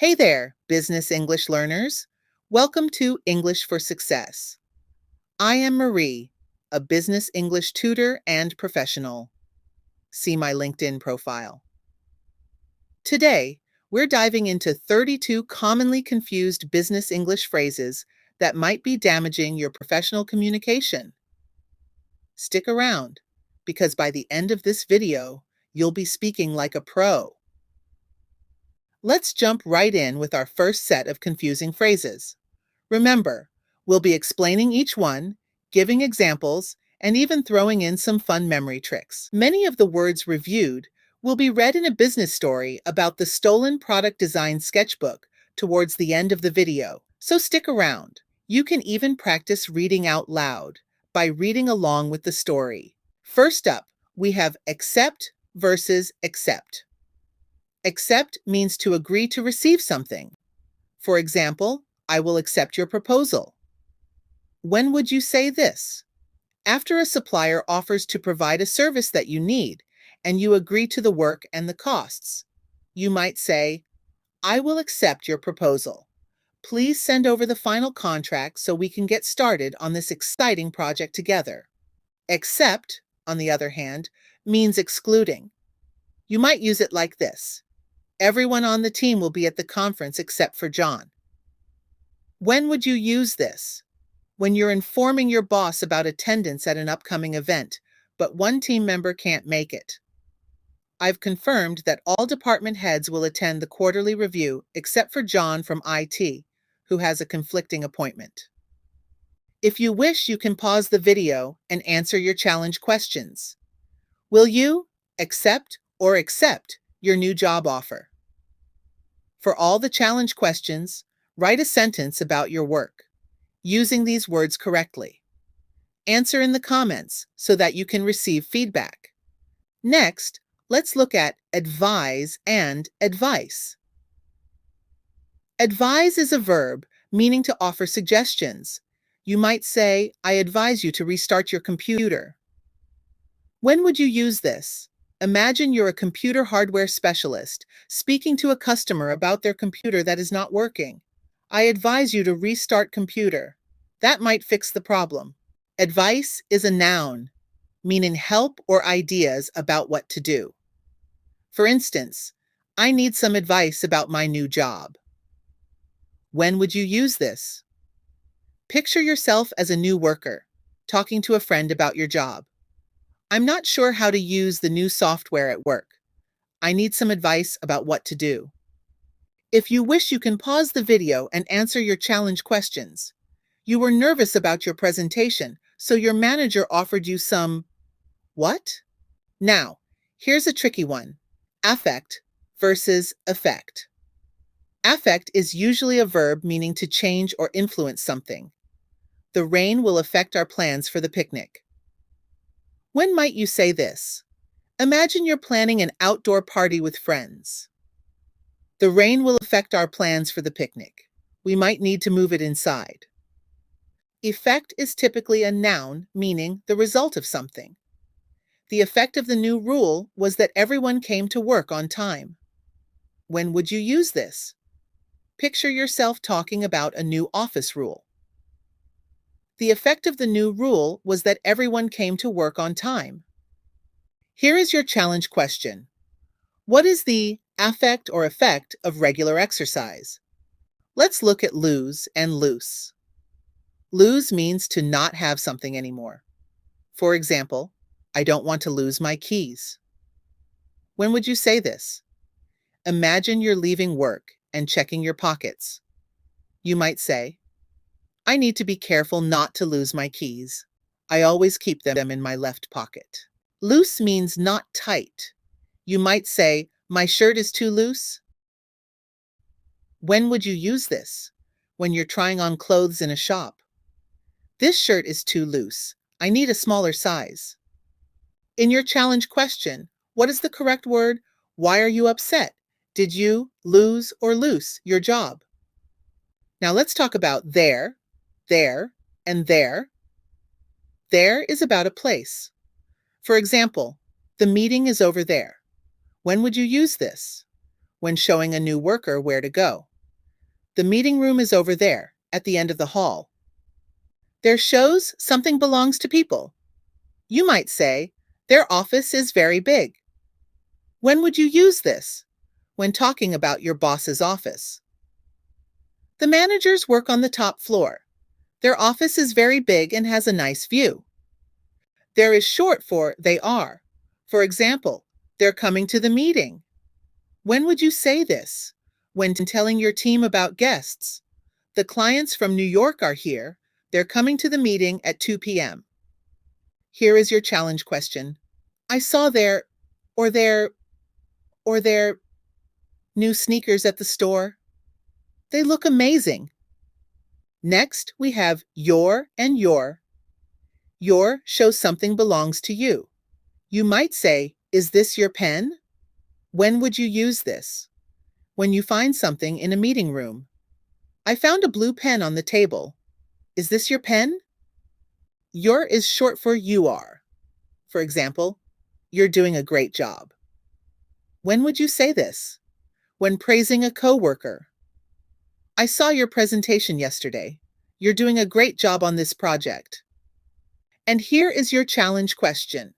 Hey there, business English learners. Welcome to English for Success. I am Marie, a business English tutor and professional. See my LinkedIn profile. Today, we're diving into 32 commonly confused business English phrases that might be damaging your professional communication. Stick around, because by the end of this video, you'll be speaking like a pro. Let's jump right in with our first set of confusing phrases. Remember, we'll be explaining each one, giving examples, and even throwing in some fun memory tricks. Many of the words reviewed will be read in a business story about the stolen product design sketchbook towards the end of the video, so stick around. You can even practice reading out loud by reading along with the story. First up, we have accept versus accept. Accept means to agree to receive something. For example, I will accept your proposal. When would you say this? After a supplier offers to provide a service that you need, and you agree to the work and the costs. You might say, I will accept your proposal. Please send over the final contract so we can get started on this exciting project together. Accept, on the other hand, means excluding. You might use it like this. Everyone on the team will be at the conference except for John. When would you use this? When you're informing your boss about attendance at an upcoming event, but one team member can't make it. I've confirmed that all department heads will attend the quarterly review except for John from IT, who has a conflicting appointment. If you wish, you can pause the video and answer your challenge questions. Will you accept or accept your new job offer? For all the challenge questions, write a sentence about your work, using these words correctly. Answer in the comments so that you can receive feedback. Next, let's look at advise and advice. Advise is a verb meaning to offer suggestions. You might say, I advise you to restart your computer. When would you use this? Imagine you're a computer hardware specialist speaking to a customer about their computer that is not working. I advise you to restart computer. That might fix the problem. Advice is a noun, meaning help or ideas about what to do. For instance, I need some advice about my new job. When would you use this? Picture yourself as a new worker, talking to a friend about your job. I'm not sure how to use the new software at work. I need some advice about what to do. If you wish, you can pause the video and answer your challenge questions. You were nervous about your presentation, so your manager offered you some what? Now, here's a tricky one. Affect versus effect. Affect is usually a verb meaning to change or influence something. The rain will affect our plans for the picnic. When might you say this? Imagine you're planning an outdoor party with friends. The rain will affect our plans for the picnic. We might need to move it inside. Effect is typically a noun meaning the result of something. The effect of the new rule was that everyone came to work on time. When would you use this? Picture yourself talking about a new office rule. The effect of the new rule was that everyone came to work on time. Here is your challenge question. What is the affect or effect of regular exercise? Let's look at lose and loose. Lose means to not have something anymore. For example, I don't want to lose my keys. When would you say this? Imagine you're leaving work and checking your pockets. You might say, I need to be careful not to lose my keys. I always keep them in my left pocket. Loose means not tight. You might say, my shirt is too loose. When would you use this? When you're trying on clothes in a shop. This shirt is too loose. I need a smaller size. In your challenge question, what is the correct word? Why are you upset? Did you lose or loose your job? Now let's talk about there, and there. There is about a place. For example, the meeting is over there. When would you use this? When showing a new worker where to go. The meeting room is over there, at the end of the hall. There shows something belongs to people. You might say, their office is very big. When would you use this? When talking about your boss's office. The managers work on the top floor. Their office is very big and has a nice view. There is short for they are. For example, they're coming to the meeting. When would you say this? When telling your team about guests. The clients from New York are here. They're coming to the meeting at 2 p.m. Here is your challenge question. I saw their new sneakers at the store. They look amazing. Next, we have your and your. Your shows something belongs to you. You might say, is this your pen? When would you use this? When you find something in a meeting room. I found a blue pen on the table. Is this your pen? Your is short for you are. For example, you're doing a great job. When would you say this? When praising a coworker. I saw your presentation yesterday. You're doing a great job on this project. And here is your challenge question.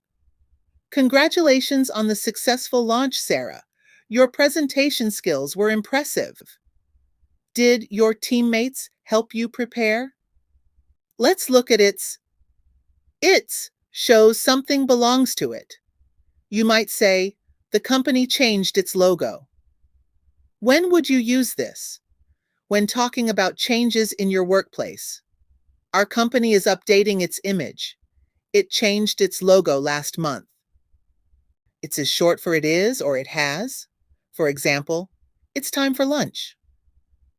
Congratulations on the successful launch, Sarah. Your presentation skills were impressive. Did your teammates help you prepare? Let's look at its. Its shows something belongs to it. You might say, the company changed its logo. When would you use this? When talking about changes in your workplace. Our company is updating its image. It changed its logo last month. It's as short for it is or it has. For example, it's time for lunch.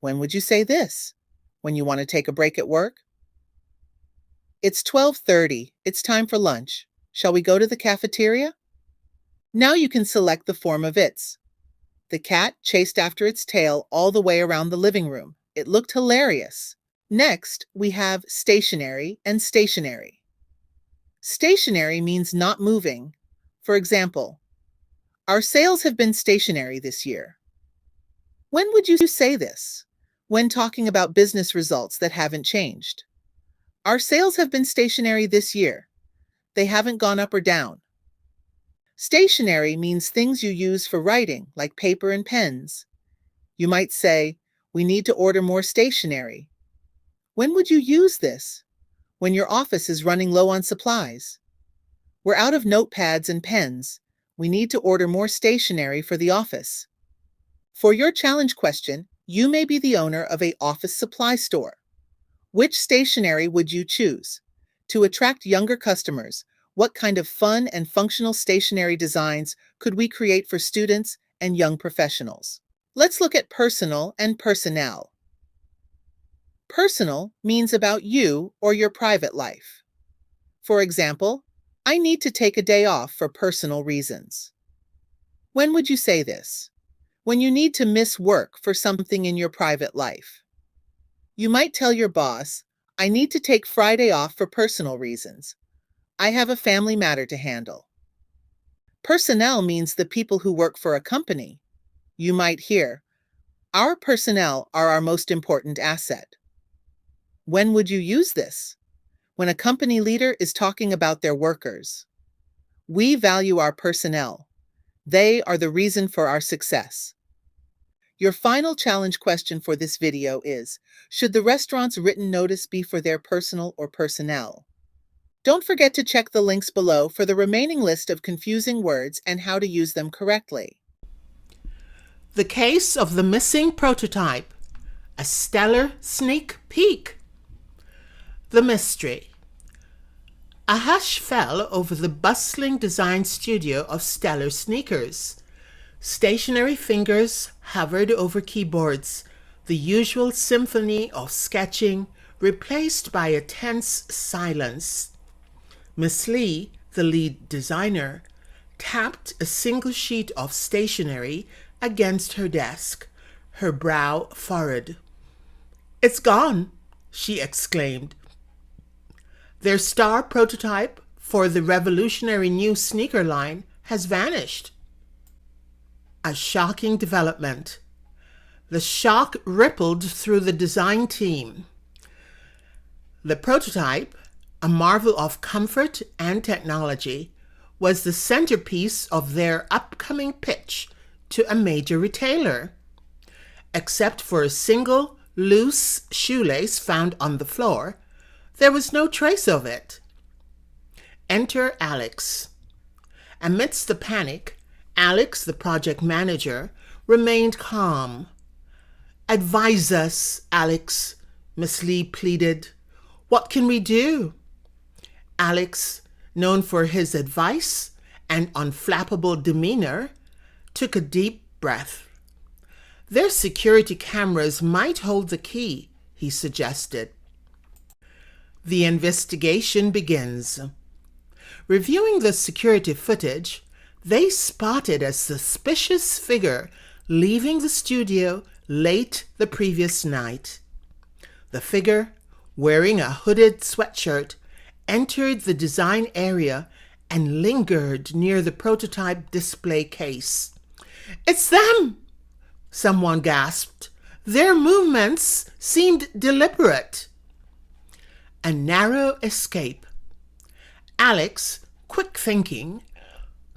When would you say this? When you want to take a break at work? It's 12:30. It's time for lunch. Shall we go to the cafeteria? Now you can select the form of its. The cat chased after its tail all the way around the living room. It looked hilarious. Next, we have stationery and stationary. Stationary means not moving. For example, our sales have been stationary this year. When would you say this? When talking about business results that haven't changed. Our sales have been stationary this year. They haven't gone up or down. Stationery means things you use for writing, like paper and pens. You might say, we need to order more stationery. When would you use this? When your office is running low on supplies. We're out of notepads and pens. We need to order more stationery for the office. For your challenge question, you may be the owner of an office supply store. Which stationery would you choose? To attract younger customers, what kind of fun and functional stationery designs could we create for students and young professionals? Let's look at personal and personnel. Personal means about you or your private life. For example, I need to take a day off for personal reasons. When would you say this? When you need to miss work for something in your private life. You might tell your boss, I need to take Friday off for personal reasons. I have a family matter to handle. Personnel means the people who work for a company. You might hear, our personnel are our most important asset. When would you use this? When a company leader is talking about their workers. We value our personnel. They are the reason for our success. Your final challenge question for this video is, should the restaurant's written notice be for their personal or personnel? Don't forget to check the links below for the remaining list of confusing words and how to use them correctly. The case of the missing prototype, a stellar sneak peek. The mystery. A hush fell over the bustling design studio of Stellar Sneakers. Stationary fingers hovered over keyboards, the usual symphony of sketching replaced by a tense silence. Miss Lee, the lead designer, tapped a single sheet of stationery against her desk, her brow furrowed. "It's gone," she exclaimed. Their star prototype for the revolutionary new sneaker line has vanished. A shocking development. The shock rippled through the design team. The prototype, a marvel of comfort and technology, was the centerpiece of their upcoming pitch to a major retailer. Except for a single loose shoelace found on the floor, there was no trace of it. Enter Alex. Amidst the panic, Alex, the project manager, remained calm. "Advise us, Alex," Miss Lee pleaded. "What can we do?" Alex, known for his advice and unflappable demeanor, took a deep breath. "Their security cameras might hold the key," he suggested. The investigation begins. Reviewing the security footage, they spotted a suspicious figure leaving the studio late the previous night. The figure, wearing a hooded sweatshirt, entered the design area and lingered near the prototype display case. "It's them!" someone gasped. "Their movements seemed deliberate." A narrow escape. Alex, quick thinking,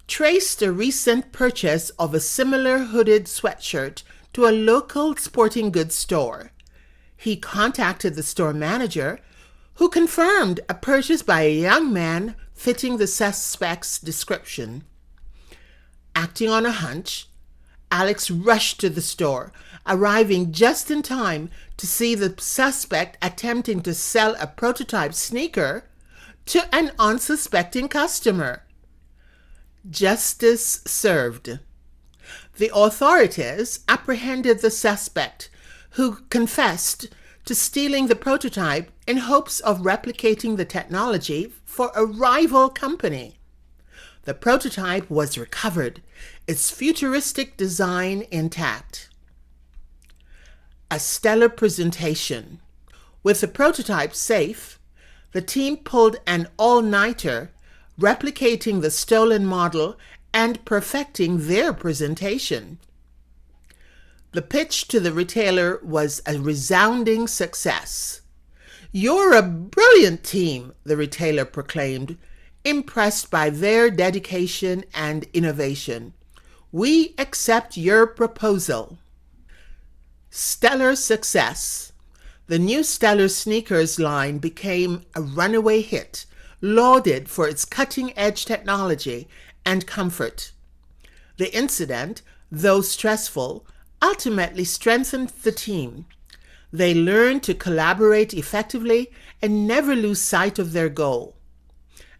traced a recent purchase of a similar hooded sweatshirt to a local sporting goods store. He contacted the store manager, who confirmed a purchase by a young man fitting the suspect's description. Acting on a hunch, Alex rushed to the store, arriving just in time to see the suspect attempting to sell a prototype sneaker to an unsuspecting customer. Justice served. The authorities apprehended the suspect, who confessed to stealing the prototype in hopes of replicating the technology for a rival company. The prototype was recovered, its futuristic design intact. A stellar presentation. With the prototype safe, the team pulled an all-nighter, replicating the stolen model and perfecting their presentation. The pitch to the retailer was a resounding success. "You're a brilliant team," the retailer proclaimed, impressed by their dedication and innovation. "We accept your proposal." Stellar success. The new Stellar sneakers line became a runaway hit, lauded for its cutting-edge technology and comfort. The incident, though stressful, ultimately strengthened the team. They learned to collaborate effectively and never lose sight of their goal.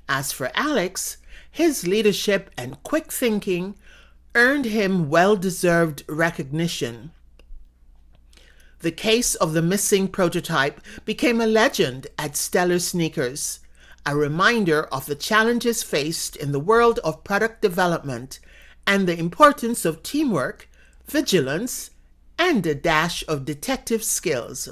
As for Alex, his leadership and quick thinking earned him well-deserved recognition. The case of the missing prototype became a legend at Stellar Sneakers, a reminder of the challenges faced in the world of product development and the importance of teamwork, vigilance, and a dash of detective skills.